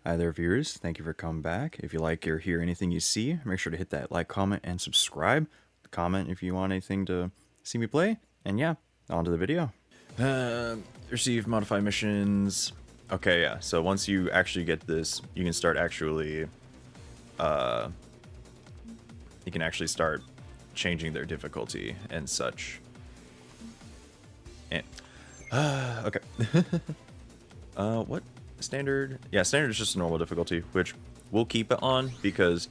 Hi there, viewers. Thank you for coming back. If you like or hear anything you see, make sure to hit that like, comment, and subscribe. Comment if you want anything to see me play. And yeah, on to the video. Receive modified missions. Okay, yeah. So once you actually get this, you can start actually, you can actually start changing their difficulty and such. And, okay. What? Standard? Yeah, standard is just a normal difficulty, which we'll keep it on because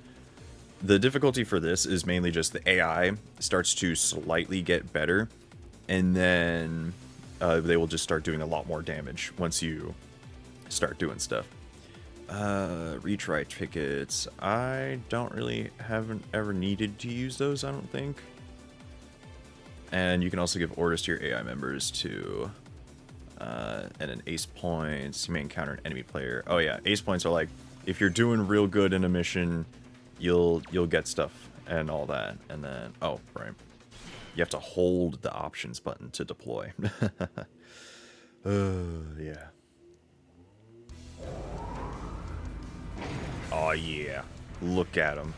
the difficulty for this is mainly just the AI starts to slightly get better, and then they will just start doing a lot more damage once you start doing stuff. Retry tickets. I haven't ever needed to use those, I don't think. And you can also give orders to your AI members to... and then ace points, you may encounter an enemy player. Oh yeah, ace points are like, if you're doing real good in a mission, you'll get stuff and all that. And then, oh, right. You have to hold the options button to deploy. Yeah. Oh yeah, look at him.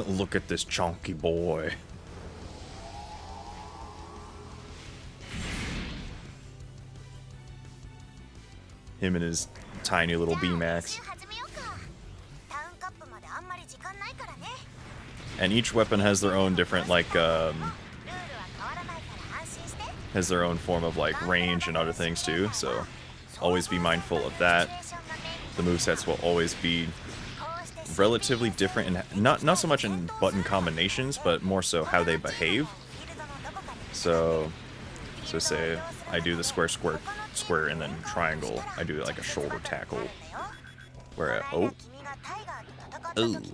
Look at this chunky boy. Him and his tiny little B-Max. And each weapon has their own different, like, has their own form of, like, range and other things, too. So, always be mindful of that. The movesets will always be relatively different, and not so much in button combinations, but more so how they behave. So say I do the square, and then triangle. I do like a shoulder tackle. Where oh,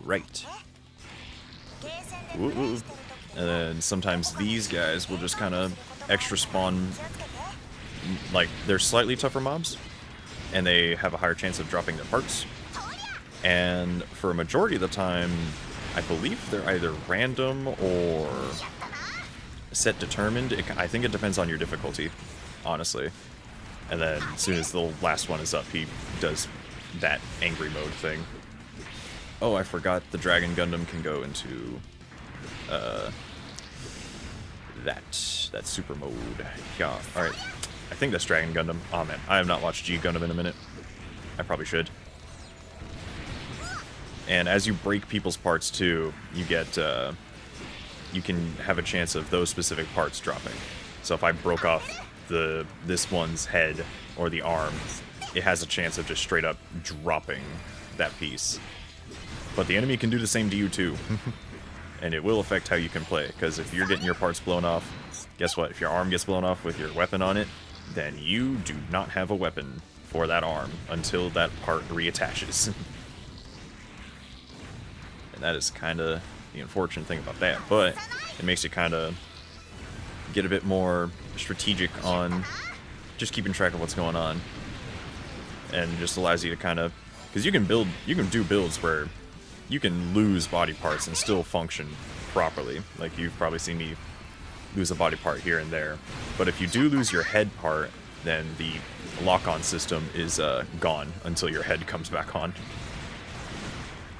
right. Ooh. And then sometimes these guys will just kind of extra spawn. Like, they're slightly tougher mobs, and they have a higher chance of dropping their parts. And for a majority of the time, I believe they're either random or set determined. I think it depends on your difficulty, honestly. And then as soon as the last one is up, he does that angry mode thing. Oh, I forgot the Dragon Gundam can go into that super mode. Yeah, alright. I think that's Dragon Gundam. Oh man, I have not watched G Gundam in a minute. I probably should. And as you break people's parts too, you get you can have a chance of those specific parts dropping. So if I broke off this one's head or the arm, it has a chance of just straight up dropping that piece. But the enemy can do the same to you too. And it will affect how you can play, because if you're getting your parts blown off, guess what? If your arm gets blown off with your weapon on it, then you do not have a weapon for that arm until that part reattaches. And that is kind of the unfortunate thing about that, but it makes you kind of get a bit more strategic on just keeping track of what's going on, and just allows you to kind of, because you can do builds where you can lose body parts and still function properly. Like, you've probably seen me lose a body part here and there, but if you do lose your head part, then the lock-on system is gone until your head comes back on.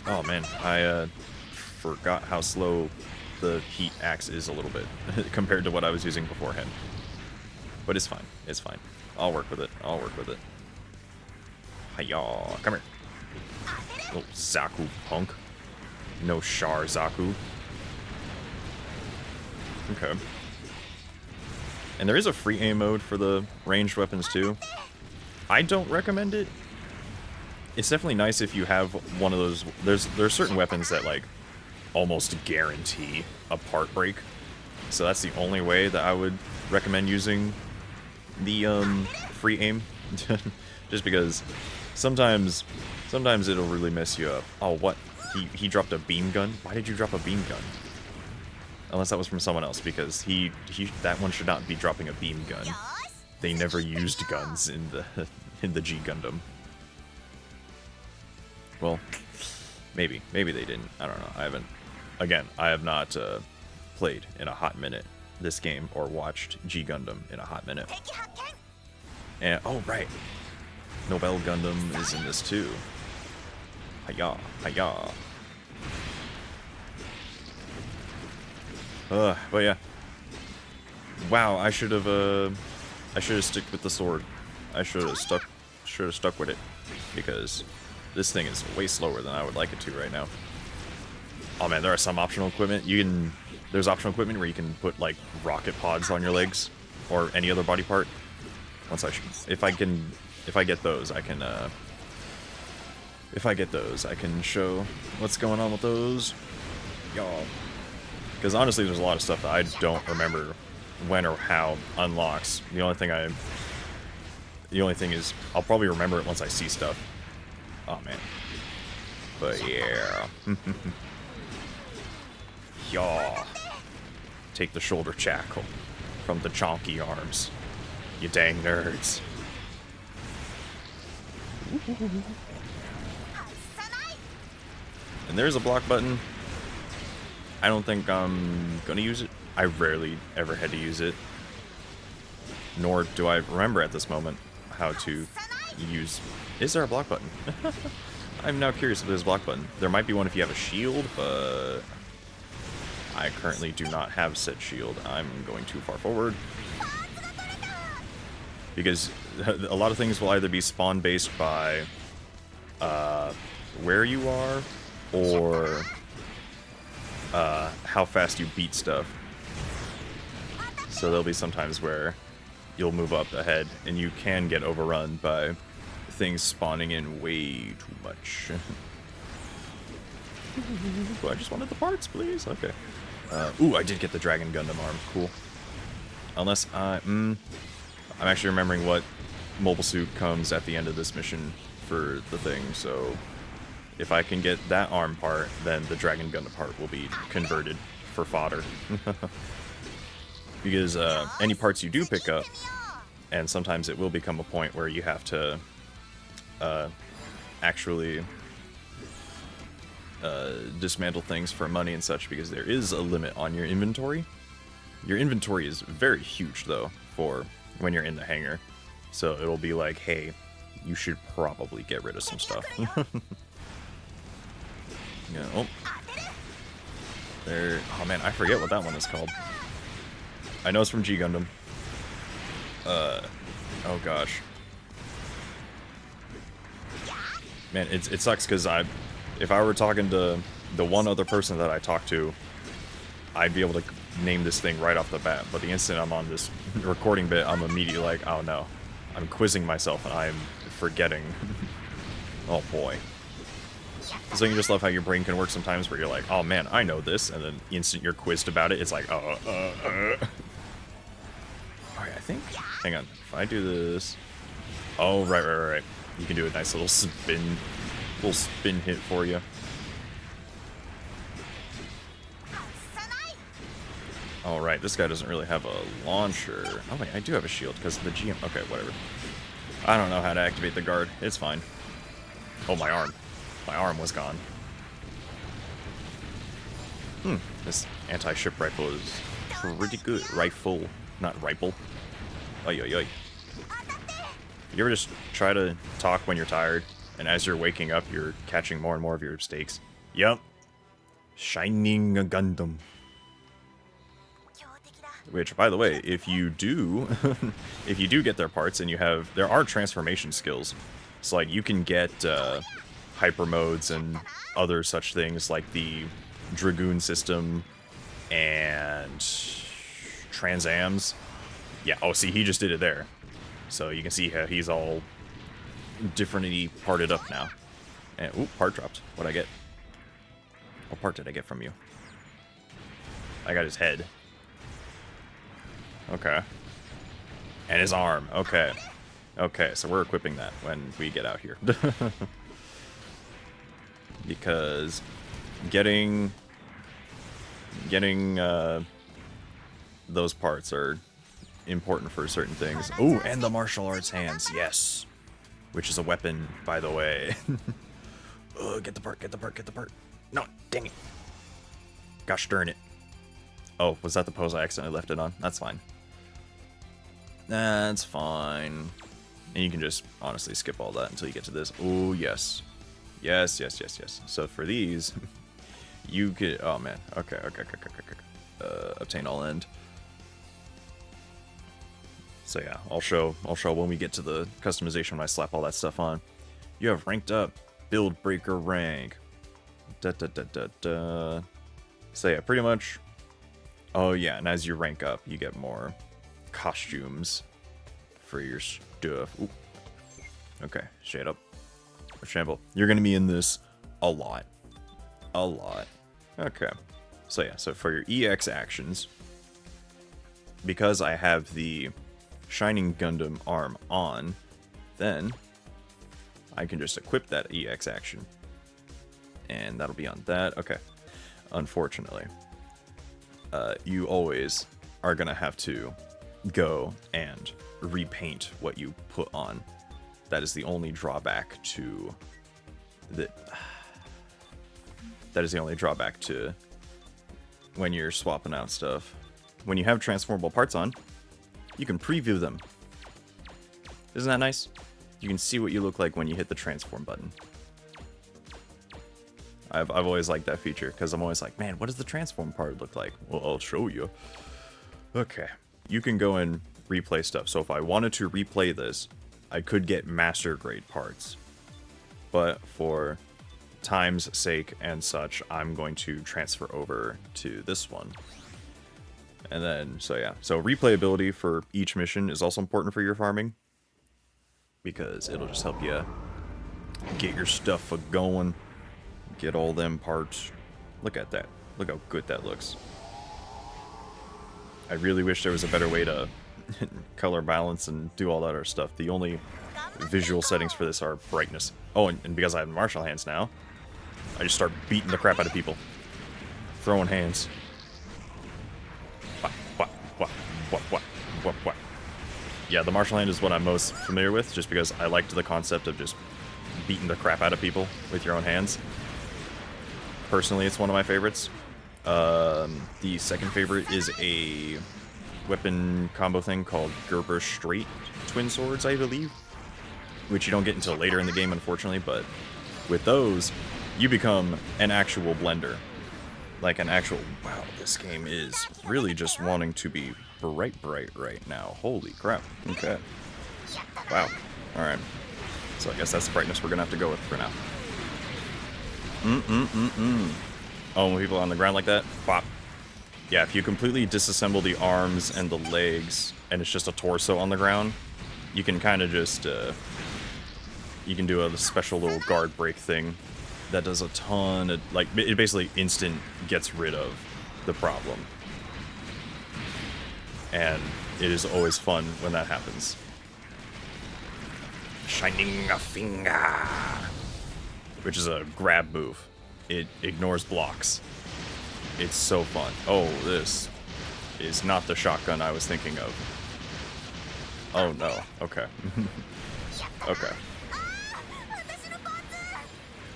Oh man, I forgot how slow the heat axe is a little bit compared to what I was using beforehand. But it's fine. It's fine. I'll work with it. I'll work with it. Hiya, come here. Oh, Zaku punk. No Char Zaku. Okay. And there is a free aim mode for the ranged weapons too. I don't recommend it. It's definitely nice if you have one of those. There's certain weapons that like almost guarantee a part break, so that's the only way that I would recommend using the free aim. Just because sometimes it'll really mess you up. Oh, what? He dropped a beam gun? Why did you drop a beam gun? Unless that was from someone else, because that one should not be dropping a beam gun. They never used guns in the G Gundam. Well, maybe they didn't. I don't know. I have not played in a hot minute this game or watched G Gundam in a hot minute. And oh right, Nobel Gundam is in this too. Hiya, hiya. But yeah. Wow, I should have stick with the sword. I should have stuck with it, because this thing is way slower than I would like it to right now. Oh man, there are some optional equipment. There's optional equipment where you can put like rocket pods on your legs or any other body part. If I get those, I can show what's going on with those. Y'all. Because honestly, there's a lot of stuff that I don't remember when or how unlocks. The only thing is, I'll probably remember it once I see stuff. Oh man. But yeah. Yaw. Take the shoulder shackle from the chonky arms. You dang nerds. And there's a block button. I don't think I'm gonna use it. I rarely ever had to use it. Nor do I remember at this moment how to use... Is there a block button? I'm now curious if there's a block button. There might be one if you have a shield, but... I currently do not have said shield. I'm going too far forward. Because a lot of things will either be spawn-based by where you are, or how fast you beat stuff. So there'll be some times where you'll move up ahead, and you can get overrun by things spawning in way too much. Ooh, I just wanted the parts, please. Okay. Ooh, I did get the Dragon Gundam arm. Cool. Unless I'm actually remembering what mobile suit comes at the end of this mission for the thing, so if I can get that arm part, then the Dragon Gundam part will be converted for fodder. Because any parts you do pick up, and sometimes it will become a point where you have to actually dismantle things for money and such, because there is a limit on your inventory. Your inventory is very huge, though, for when you're in the hangar. So it'll be like, hey, you should probably get rid of some stuff. Yeah, oh. There. Oh man, I forget what that one is called. I know it's from G Gundam. Oh gosh. Man, it sucks because if I were talking to the one other person that I talked to, I'd be able to name this thing right off the bat. But the instant I'm on this recording bit, I'm immediately like, oh no. I'm quizzing myself and I'm forgetting. Oh boy. So you just love how your brain can work sometimes where you're like, oh man, I know this, and then the instant you're quizzed about it, it's like, Alright, I think, hang on, if I do this, oh, right, you can do a nice little spin hit for you. Alright, this guy doesn't really have a launcher. Oh wait, I do have a shield because of the GM, okay, whatever. I don't know how to activate the guard, it's fine. Oh, my arm. My arm was gone. This anti-ship rifle is pretty good. Rifle, not rifle. Oi, oi, oi. You ever just try to talk when you're tired, and as you're waking up, you're catching more and more of your mistakes? Yup. Shining Gundam. Which, by the way, if you do, if you do get their parts and there are transformation skills. So, like, you can get hyper modes and other such things like the Dragoon system and Transams. Yeah, oh, see, he just did it there. So you can see how he's all differently parted up now. And, ooh, part dropped. What'd I get? What part did I get from you? I got his head. Okay. And his arm. Okay. Okay, so we're equipping that when we get out here. Because getting those parts are important for certain things. Ooh, and the martial arts hands, yes. Which is a weapon, by the way. Get the part, get the part, get the part. No, dang it. Gosh darn it. Oh, was that the pose I accidentally left it on? That's fine. That's fine. And you can just honestly skip all that until you get to this. Oh, yes. Yes, yes, yes, yes. So for these, you could... Oh, man. Okay. Obtain all end. So yeah, I'll show when we get to the customization when I slap all that stuff on. You have ranked up. Build breaker rank. So yeah, pretty much... Oh yeah, and as you rank up, you get more costumes for your stuff. Ooh. Okay, shade up. Shamble. You're going to be in this a lot. A lot. Okay. So yeah, so for your EX actions, because I have the Shining Gundam arm on, then I can just equip that EX action. And that'll be on that. Okay. Unfortunately, you always are going to have to go and repaint what you put on. That is the only drawback to that is the only drawback to when you're swapping out stuff. When you have transformable parts on, you can preview them. Isn't that nice? You can see what you look like when you hit the transform button. I've always liked that feature, because I'm always like, man, what does the transform part look like? Well, I'll show you. Okay. You can go and replay stuff. So if I wanted to replay this, I could get master grade parts. But for time's sake and such, I'm going to transfer over to this one. And then, so yeah. So replayability for each mission is also important for your farming, because it'll just help you get your stuff going. Get all them parts. Look at that. Look how good that looks. I really wish there was a better way to color balance and do all that other stuff. The only visual settings for this are brightness. Oh, and because I have martial hands now, I just start beating the crap out of people. Throwing hands. Yeah, the martial hand is what I'm most familiar with, just because I liked the concept of just beating the crap out of people with your own hands. Personally, it's one of my favorites. The second favorite is a weapon combo thing called Gerber Straight Twin Swords, I believe, which you don't get until later in the game, unfortunately, but with those, you become an actual blender. Like an actual... Wow, this game is really just wanting to be bright right now. Holy crap. Okay. Wow. Alright. So I guess that's the brightness we're gonna have to go with for now. Oh, when people are on the ground like that? Pop. Yeah, if you completely disassemble the arms and the legs, and it's just a torso on the ground, you can kind of just, you can do a special little guard break thing that does a ton of, like, it basically instant gets rid of the problem. And it is always fun when that happens. Shining a finger. Which is a grab move. It ignores blocks. It's so fun. Oh, this is not the shotgun I was thinking of. Oh no. Okay. Okay.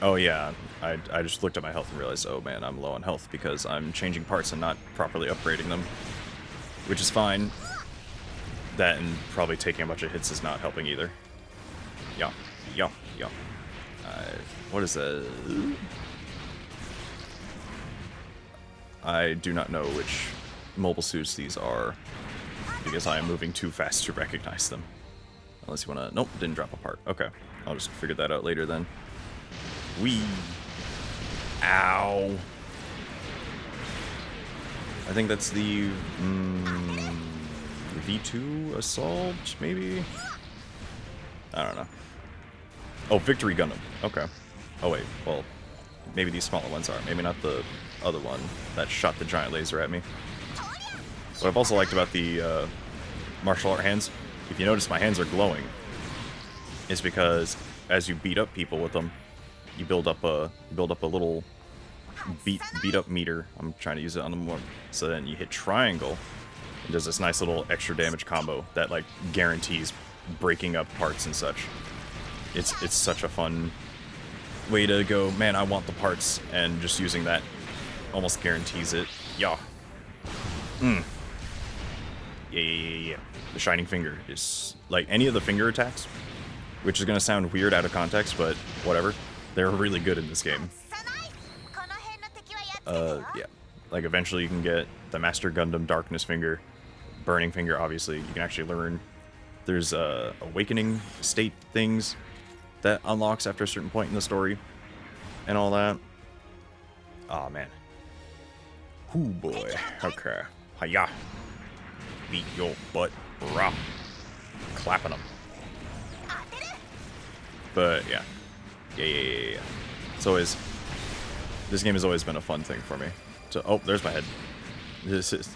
Oh yeah, I just looked at my health and realized, oh man, I'm low on health because I'm changing parts and not properly upgrading them. Which is fine. That and probably taking a bunch of hits is not helping either. Yeah. What is that? I do not know which mobile suits these are, because I am moving too fast to recognize them. Unless you want to... Nope, didn't drop a part. Okay, I'll just figure that out later then. Whee! Ow! I think that's the... V2 Assault, maybe? I don't know. Oh, Victory Gundam. Okay. Oh wait, well, maybe these smaller ones are. Maybe not the other one that shot the giant laser at me. What I've also liked about the martial art hands, if you notice my hands are glowing, is because as you beat up people with them, you build up a little beat up meter. I'm trying to use it on the more. So then you hit triangle, and there's this nice little extra damage combo that like guarantees breaking up parts and such. It's such a fun way to go, man, I want the parts, and just using that almost guarantees it. Yeah. Yeah. The Shining Finger is, like, any of the finger attacks, which is going to sound weird out of context, but whatever. They're really good in this game. Yeah. Like, eventually you can get the Master Gundam Darkness Finger. Burning Finger, obviously. You can actually learn... There's, awakening state things that unlocks after a certain point in the story. And all that. Aw, man. Ooh, boy. Okay. Hiya. Beat your butt. Rah. Clapping them. But, yeah. Yeah. It's always... This game has always been a fun thing for me. So, oh, there's my head. This is...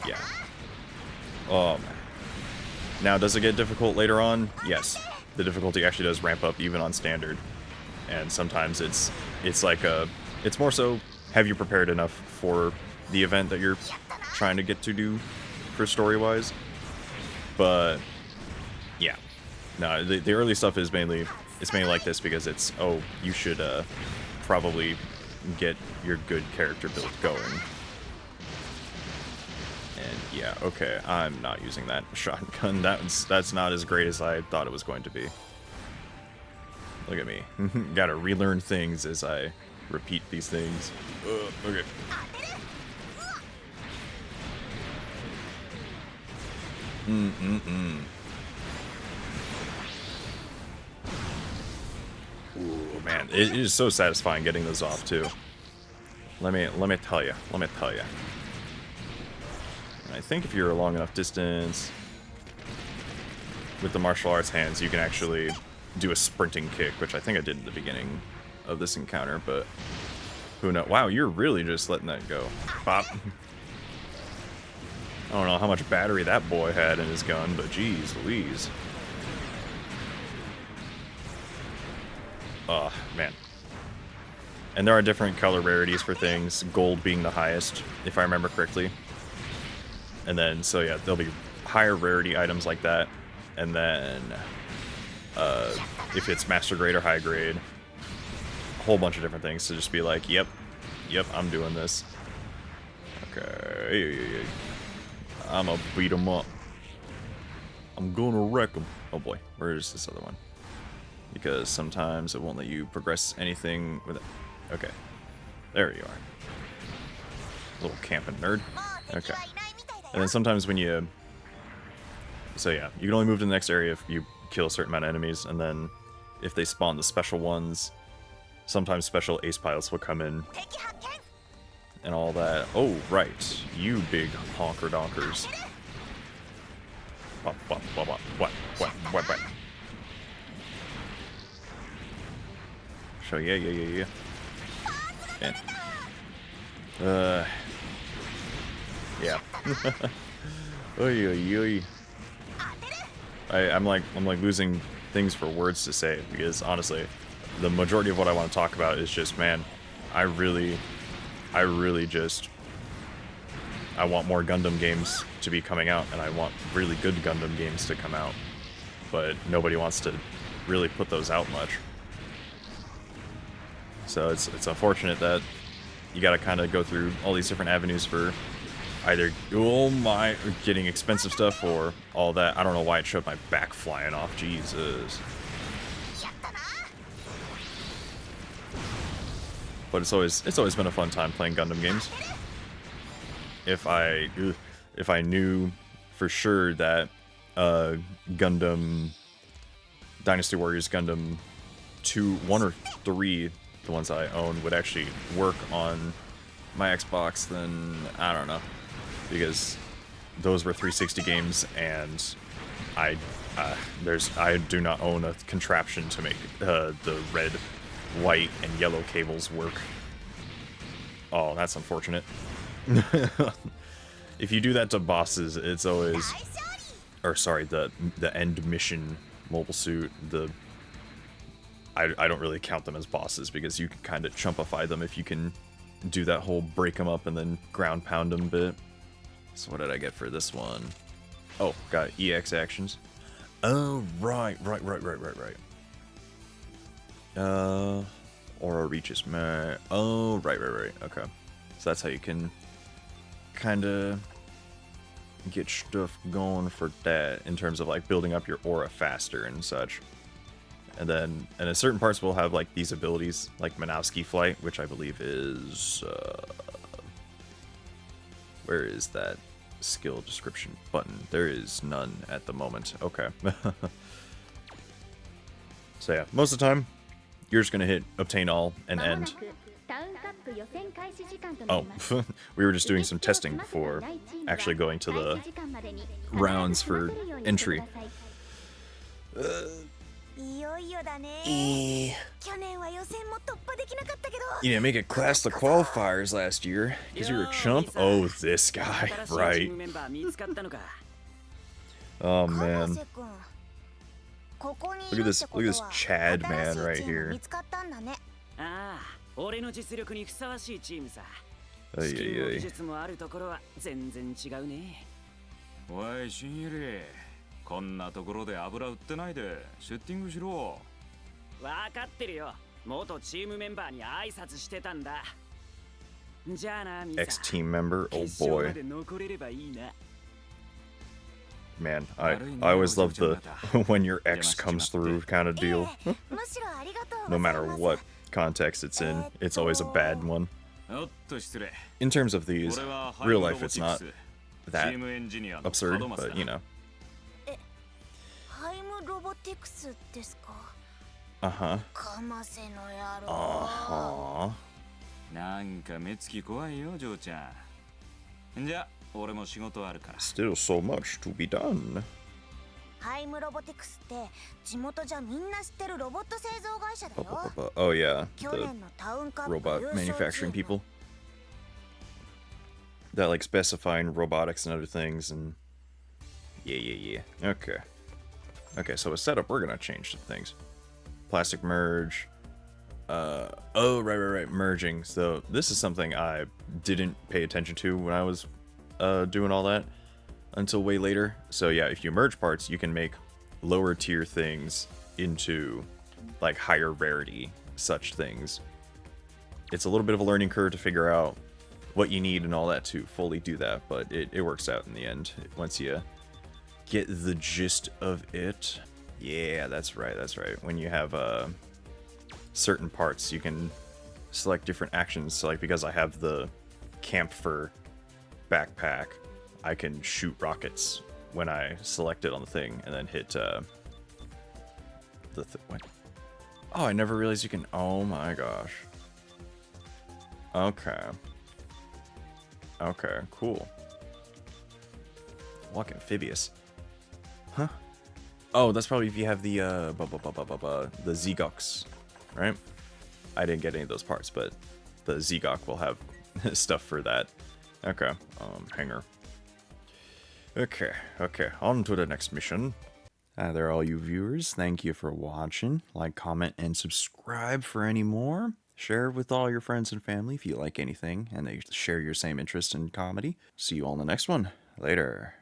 Yeah. Oh, man. Now, does it get difficult later on? Yes. The difficulty actually does ramp up even on standard. And sometimes it's like a... It's more so, have you prepared enough for the event that you're trying to get to do for story-wise? But, yeah. No, the early stuff is mainly... It's mainly like this because it's, oh, you should probably get your good character build going. And yeah, okay, I'm not using that shotgun. That's not as great as I thought it was going to be. Look at me. Gotta relearn things as I repeat these things. Okay. Ooh, man, it is so satisfying getting those off too. Let me tell you. And I think if you're a long enough distance with the martial arts hands, you can actually do a sprinting kick, which I think I did at the beginning of this encounter, but who knows? Wow, you're really just letting that go. Pop. I don't know how much battery that boy had in his gun, but geez Louise. Oh, man. And there are different color rarities for things, gold being the highest, if I remember correctly. And then, so yeah, there'll be higher rarity items like that. And then, if it's master grade or high grade, a whole bunch of different things to just be like, yep, I'm doing this. Okay. I'ma beat him up. I'm gonna wreck him. Oh boy, where is this other one? Because sometimes it won't let you progress anything with it. Okay. There you are. Little camping nerd. Okay. And then sometimes when you... So yeah, you can only move to the next area if you kill a certain amount of enemies, and then if they spawn the special ones, sometimes special ace pilots will come in and all that. Oh, right. You big honker donkers. What? So yeah. Yeah. Oy. I'm like losing things for words to say, because honestly, the majority of what I want to talk about is just, man, I really just, I want more Gundam games to be coming out, and I want really good Gundam games to come out, but nobody wants to really put those out much. So it's unfortunate that you gotta kind of go through all these different avenues for either, oh my, getting expensive stuff or all that. I don't know why it showed my back flying off. Jesus. But it's always been a fun time playing Gundam games. If I knew for sure that Gundam Dynasty Warriors Gundam 2, 1 or 3, the ones I own, would actually work on my Xbox, then I don't know, because those were 360 games, and I do not own a contraption to make the red, white, and yellow cables work. Oh, that's unfortunate. If you do that to bosses, it's always, or sorry, the end mission mobile suit, I don't really count them as bosses, because you can kind of chumpify them if you can do that whole break them up and then ground pound them bit. So what did I get for this one? Oh, got EX actions. Oh, right. Aura reaches my... Oh, right. Okay. So that's how you can kind of get stuff going for that, in terms of like building up your aura faster and such. And in certain parts we'll have like these abilities, like Manowski Flight, which I believe is where is that skill description button? There is none at the moment. Okay. So yeah, most of the time you're just gonna hit obtain all and end. Oh, we were just doing some testing before actually going to the rounds for entry. You didn't make it class the qualifiers last year because you were a chump? Oh, this guy, right. Oh man. Look at this Chad man right here. Ex-team member, oh boy. Man, I always love the when your ex comes through kind of deal. No matter what context it's in, it's always a bad one. In terms of these, real life it's not that absurd, but you know. Uh-huh. Uh-huh. Still so much to be done. Oh yeah, the robot manufacturing people that like specifying robotics and other things, and yeah. Okay, so a setup, we're gonna change some things. Plastic merge. Oh, right, merging. So this is something I didn't pay attention to when I was doing all that until way later. So yeah, if you merge parts, you can make lower tier things into like higher rarity such things. It's a little bit of a learning curve to figure out what you need and all that to fully do that, but it works out in the end once you get the gist of it. Yeah, that's right. When you have certain parts, you can select different actions. So like, because I have the camphor backpack, I can shoot rockets when I select it on the thing and then hit what? Oh, I never realized you can. Oh my gosh. Okay, cool. Walk amphibious. Huh? Oh, that's probably if you have the Zegox, right? I didn't get any of those parts, but the Zegok will have stuff for that. Okay, hanger. Okay, on to the next mission. Hi there, all you viewers. Thank you for watching. Like, comment, and subscribe for any more. Share with all your friends and family if you like anything and they share your same interest in comedy. See you all in the next one. Later.